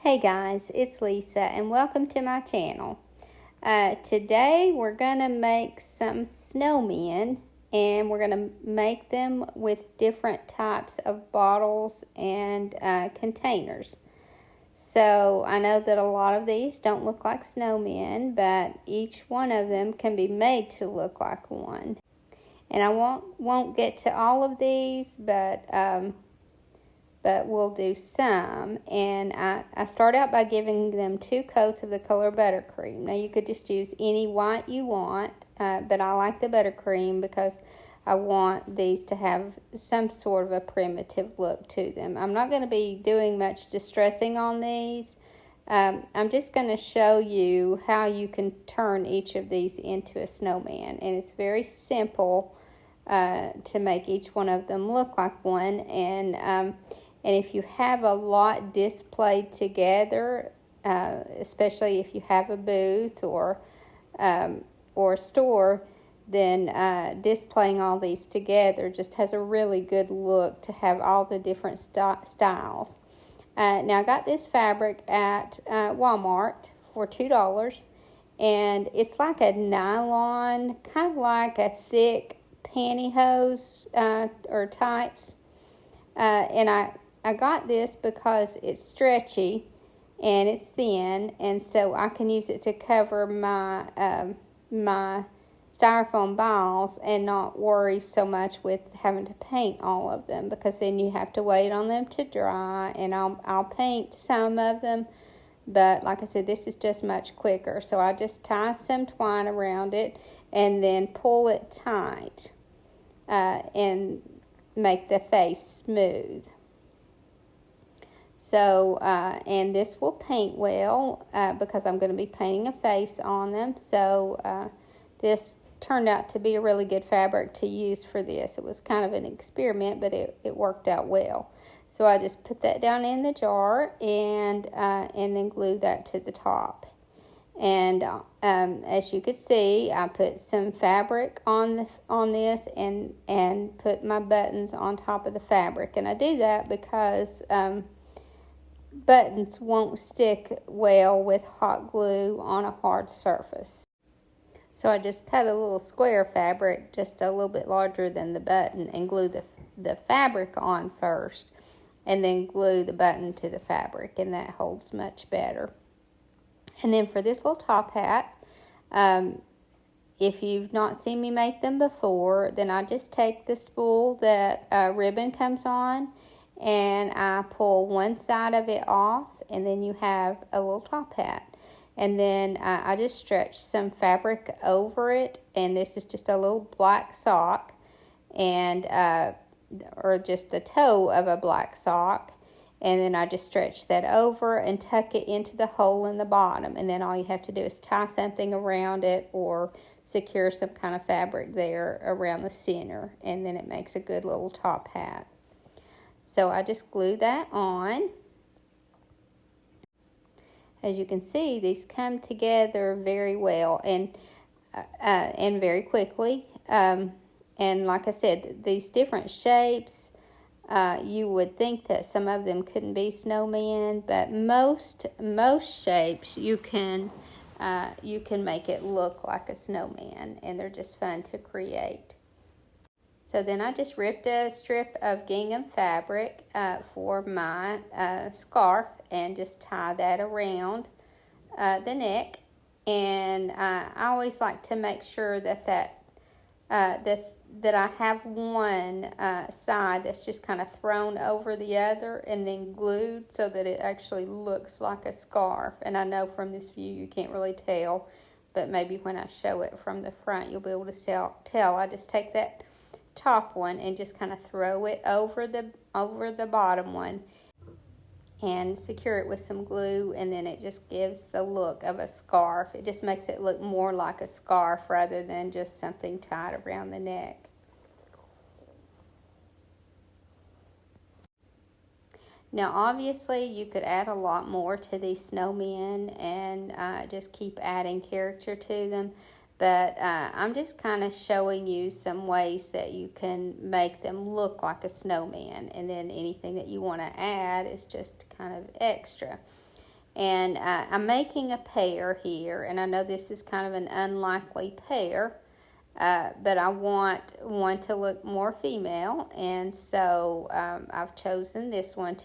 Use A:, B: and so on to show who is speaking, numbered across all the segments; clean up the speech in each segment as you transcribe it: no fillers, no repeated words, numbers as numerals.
A: Hey guys, it's Lisa and welcome to my channel. Today we're going to make some snowmen, and we're going to make them with different types of bottles and containers. So I know that a lot of these don't look like snowmen, but each one of them can be made to look like one. And I won't get to all of these, but we'll do some. And I start out by giving them 2 coats of the color buttercream. Now you could just use any white you want, but I like the buttercream because I want these to have some sort of a primitive look to them. I'm not going to be doing much distressing on these. I'm just going to show you how you can turn each of these into a snowman, and it's very simple to make each one of them look like one. And if you have a lot displayed together, especially if you have a booth or a store, then displaying all these together just has a really good look to have all the different styles. Now I got this fabric at Walmart for $2, and it's like a nylon, kind of like a thick pantyhose or tights. And I got this because it's stretchy and it's thin, and so I can use it to cover my my styrofoam balls and not worry so much with having to paint all of them, because then you have to wait on them to dry, and I'll paint some of them, but like I said, this is just much quicker. So I just tie some twine around it and then pull it tight and make the face smooth. So, and this will paint well because I'm going to be painting a face on them. So this turned out to be a really good fabric to use for this. It was kind of an experiment, but it worked out well. So I just put that down in the jar and then glue that to the top. And as you could see, I put some fabric on this and put my buttons on top of the fabric. And I do that because buttons won't stick well with hot glue on a hard surface. So I just cut a little square fabric, just a little bit larger than the button, and glue the fabric on first, and then glue the button to the fabric, and that holds much better. And then for this little top hat, if you've not seen me make them before, then I just take the spool that ribbon comes on, and I pull one side of it off, and then you have a little top hat. And then I just stretch some fabric over it, and this is just a little black sock, and or just the toe of a black sock. And then I just stretch that over and tuck it into the hole in the bottom. And then all you have to do is tie something around it or secure some kind of fabric there around the center. And then it makes a good little top hat. So I just glue that on. As you can see, these come together very well and very quickly. And like I said, these different shapes, you would think that some of them couldn't be snowmen, but most shapes you can make it look like a snowman, and they're just fun to create. So then I just ripped a strip of gingham fabric for my scarf and just tie that around the neck. And I always like to make sure that I have one side that's just kind of thrown over the other and then glued so that it actually looks like a scarf. And I know from this view you can't really tell, but maybe when I show it from the front you'll be able to tell. I just take that top one and just kind of throw it over the bottom one and secure it with some glue, and then it just gives the look of a scarf. It just makes it look more like a scarf rather than just something tied around the neck. Now obviously you could add a lot more to these snowmen and just keep adding character to them, but I'm just kind of showing you some ways that you can make them look like a snowman, and then anything that you want to add is just kind of extra. And I'm making a pair here, and I know this is kind of an unlikely pair, but I want one to look more female, and so I've chosen this one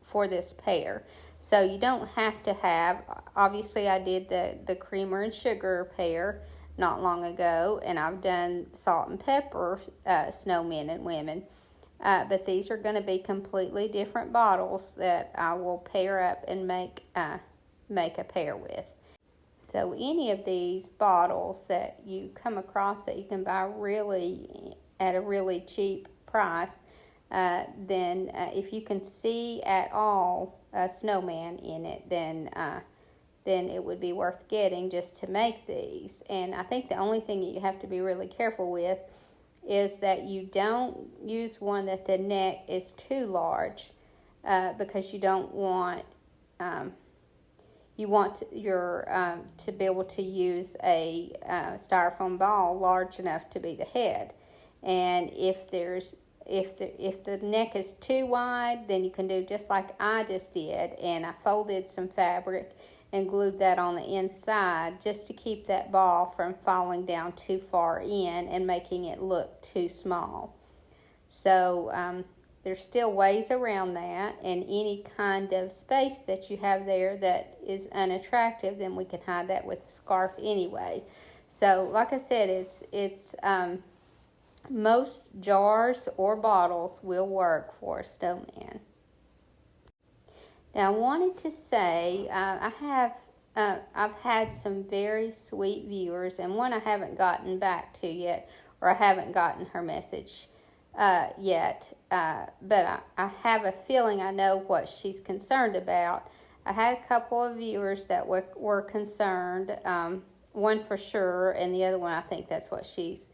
A: for this pair. So you don't have to have, obviously I did the creamer and sugar pair not long ago, and I've done salt and pepper snowmen and women. But these are going to be completely different bottles that I will pair up and make a pair with. So any of these bottles that you come across that you can buy really at a really cheap price, then if you can see at all a snowman in it, then it would be worth getting just to make these. And I think the only thing that you have to be really careful with is that you don't use one that the neck is too large, because you don't want to be able to use a styrofoam ball large enough to be the head. And if the neck is too wide, then you can do just like I just did, and I folded some fabric and glued that on the inside just to keep that ball from falling down too far in and making it look too small. So there's still ways around that, and any kind of space that you have there that is unattractive, then we can hide that with a scarf anyway. So like I said, it's most jars or bottles will work for a snowman. Now I wanted to say I've had some very sweet viewers, and one I haven't gotten back to yet, or I haven't gotten her message yet, but I have a feeling I know what she's concerned about. I had a couple of viewers that were concerned, one for sure, and the other one I think that's what she's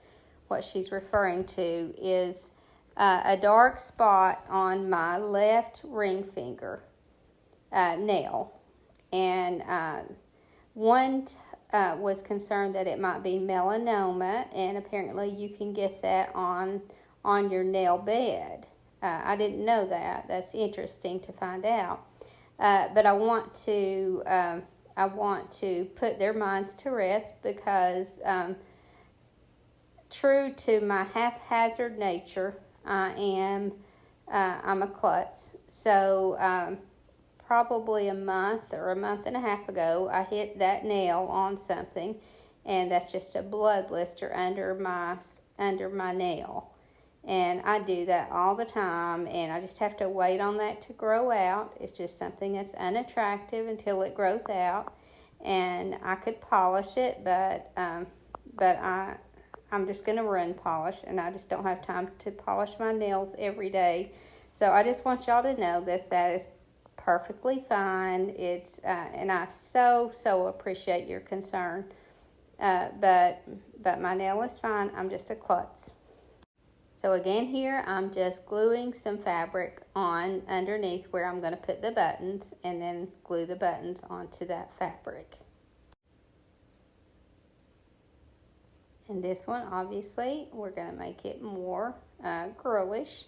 A: referring to is a dark spot on my left ring finger nail, and one was concerned that it might be melanoma, and apparently you can get that on your nail bed. I didn't know that. That's interesting to find out. But I want to put their minds to rest, because true to my haphazard nature, I'm a klutz. So probably a month or a month and a half ago, I hit that nail on something, and that's just a blood blister under my nail. And I do that all the time, and I just have to wait on that to grow out. It's just something that's unattractive until it grows out, and I could polish it, but I'm just going to run polish, and I just don't have time to polish my nails every day. So I just want y'all to know that is perfectly fine. It's and I so appreciate your concern. But my nail is fine. I'm just a klutz. So again, here I'm just gluing some fabric on underneath where I'm going to put the buttons, and then glue the buttons onto that fabric. And this one, obviously, we're going to make it more girlish.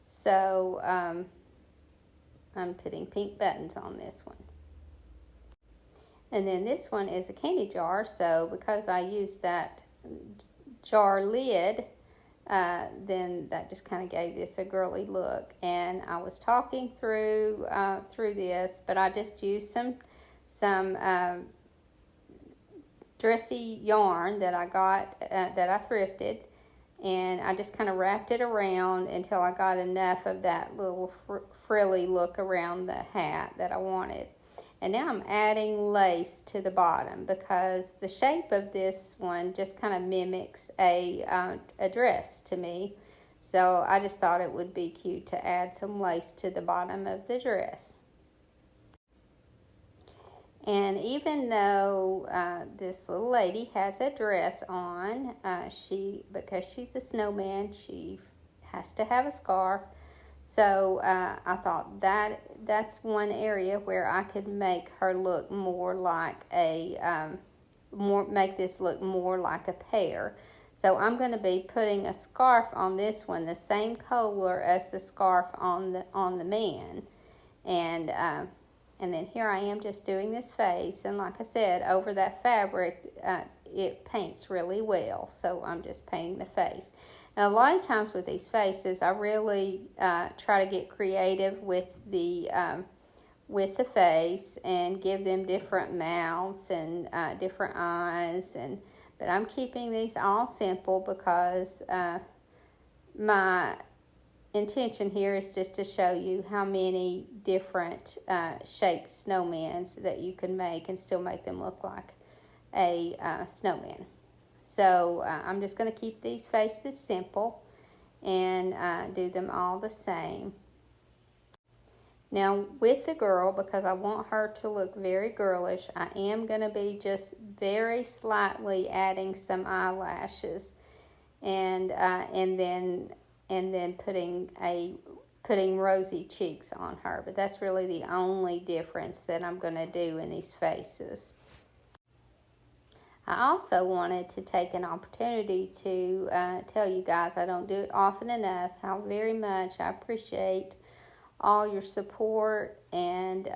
A: So I'm putting pink buttons on this one. And then this one is a candy jar, so because I used that jar lid, then that just kind of gave this a girly look. And I was talking through this, but I just used some dressy yarn that I got, that I thrifted, and I just kind of wrapped it around until I got enough of that little frilly look around the hat that I wanted. And now I'm adding lace to the bottom, because the shape of this one just kind of mimics a dress to me. So I just thought it would be cute to add some lace to the bottom of the dress. And even though this little lady has a dress on, because she's a snowman, she has to have a scarf. So I thought that's one area where I could make her look more like make this look more like a pear. So I'm going to be putting a scarf on this one, the same color as the scarf on the man, and And then here I am just doing this face, and like I said, over that fabric, it paints really well. So I'm just painting the face. Now, a lot of times with these faces, I really try to get creative with the face and give them different mouths and different eyes. But I'm keeping these all simple because my intention here is just to show you how many different shaped snowmen that you can make and still make them look like a snowman. So I'm just going to keep these faces simple and do them all the same. Now with the girl, because I want her to look very girlish, I am going to be just very slightly adding some eyelashes and then putting rosy cheeks on her. But that's really the only difference that I'm going to do in these faces. I also wanted to take an opportunity to tell you guys, I don't do it often enough, how very much I appreciate all your support and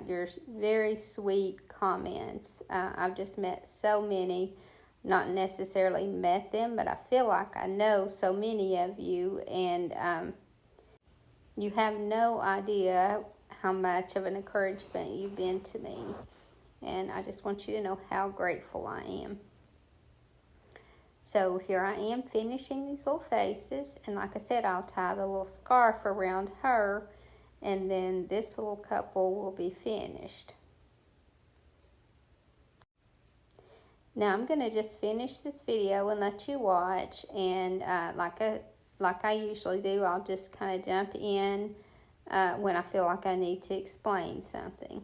A: your very sweet comments. I've just met so many, not necessarily met them, but I feel like I know so many of you, and you have no idea how much of an encouragement you've been to me. And I just want you to know how grateful I am. So here I am finishing these little faces. And like I said, I'll tie the little scarf around her. And then this little couple will be finished. Now I'm going to just finish this video and let you watch. And like I usually do, I'll just kind of jump in when I feel like I need to explain something.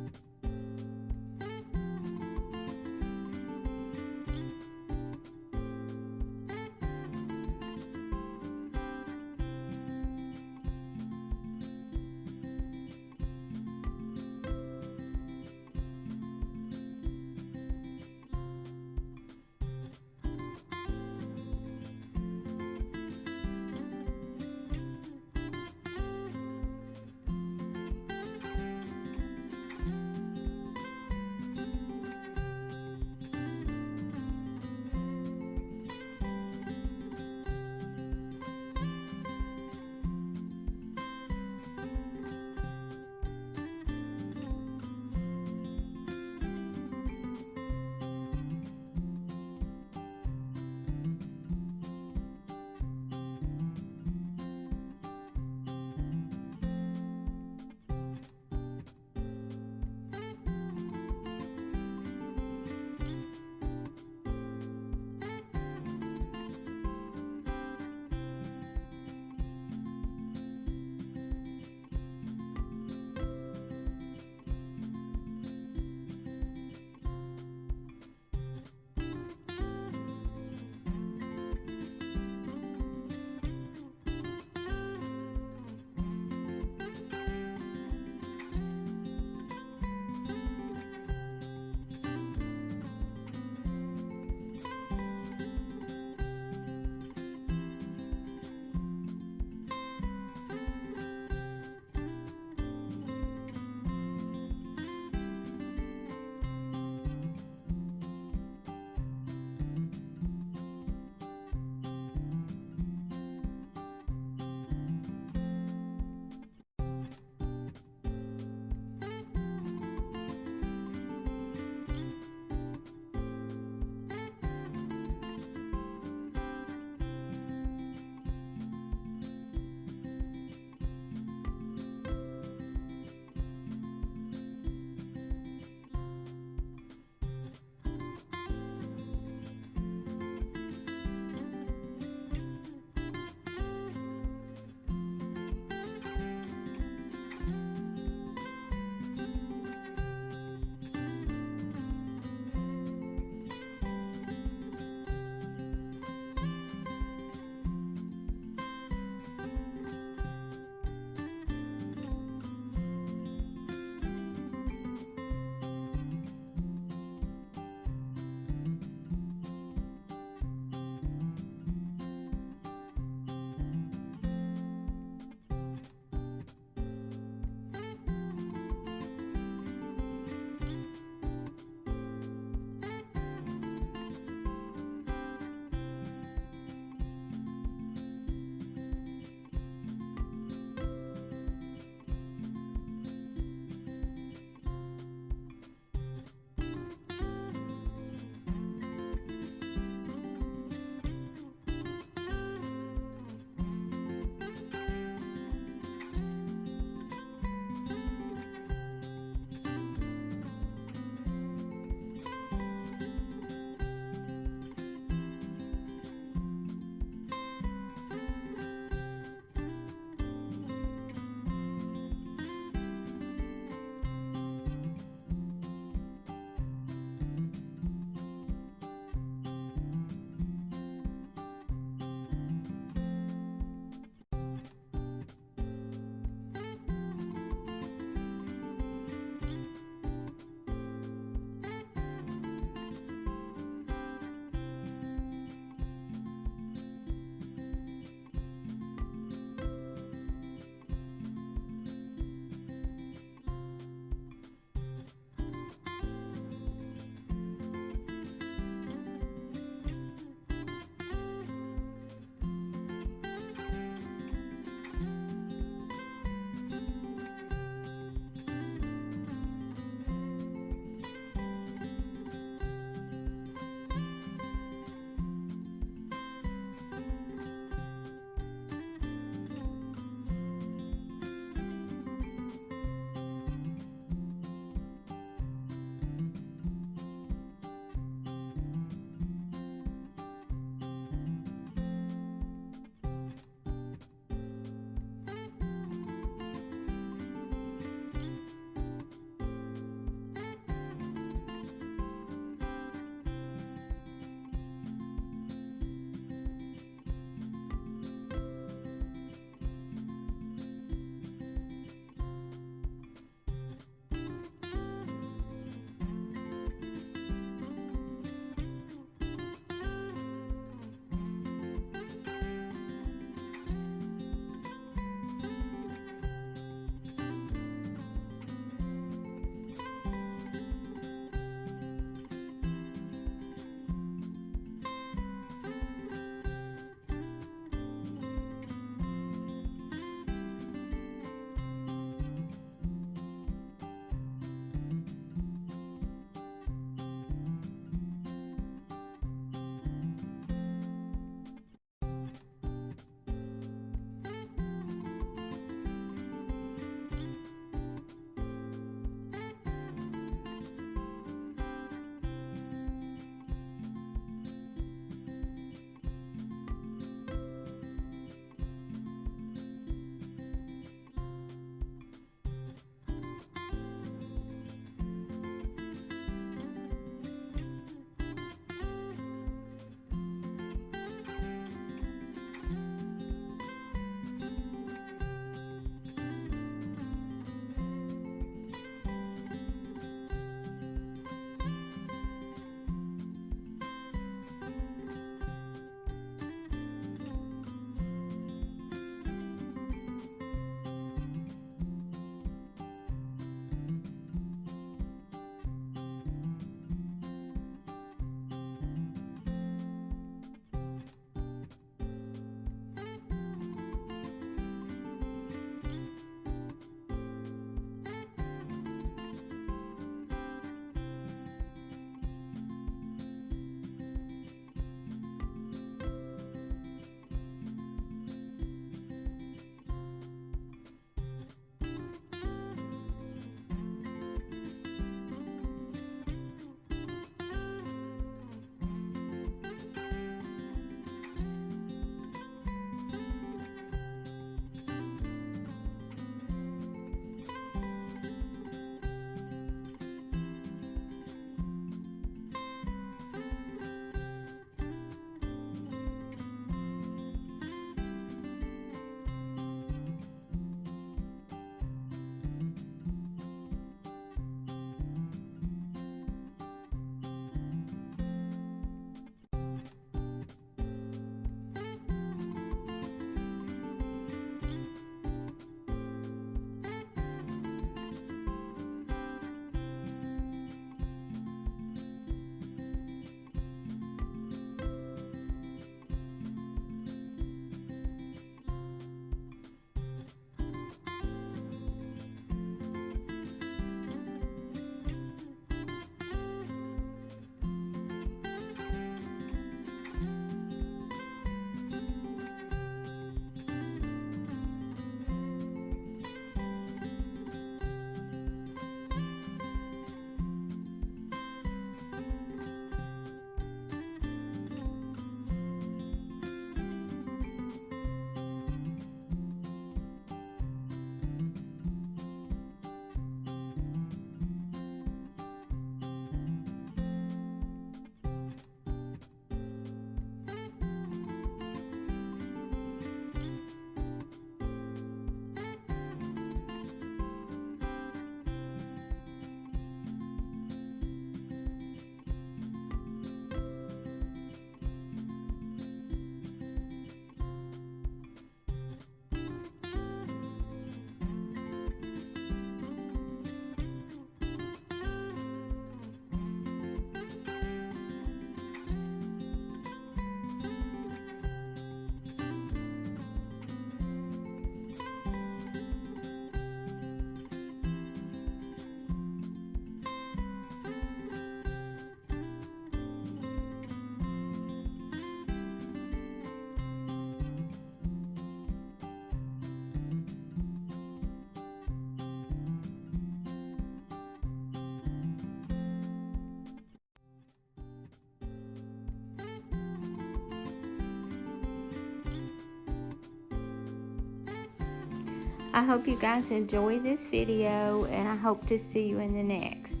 A: I hope you guys enjoy this video, and I hope to see you in the next.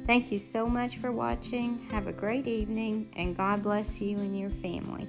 A: Thank you so much for watching. Have a great evening, and God bless you and your family.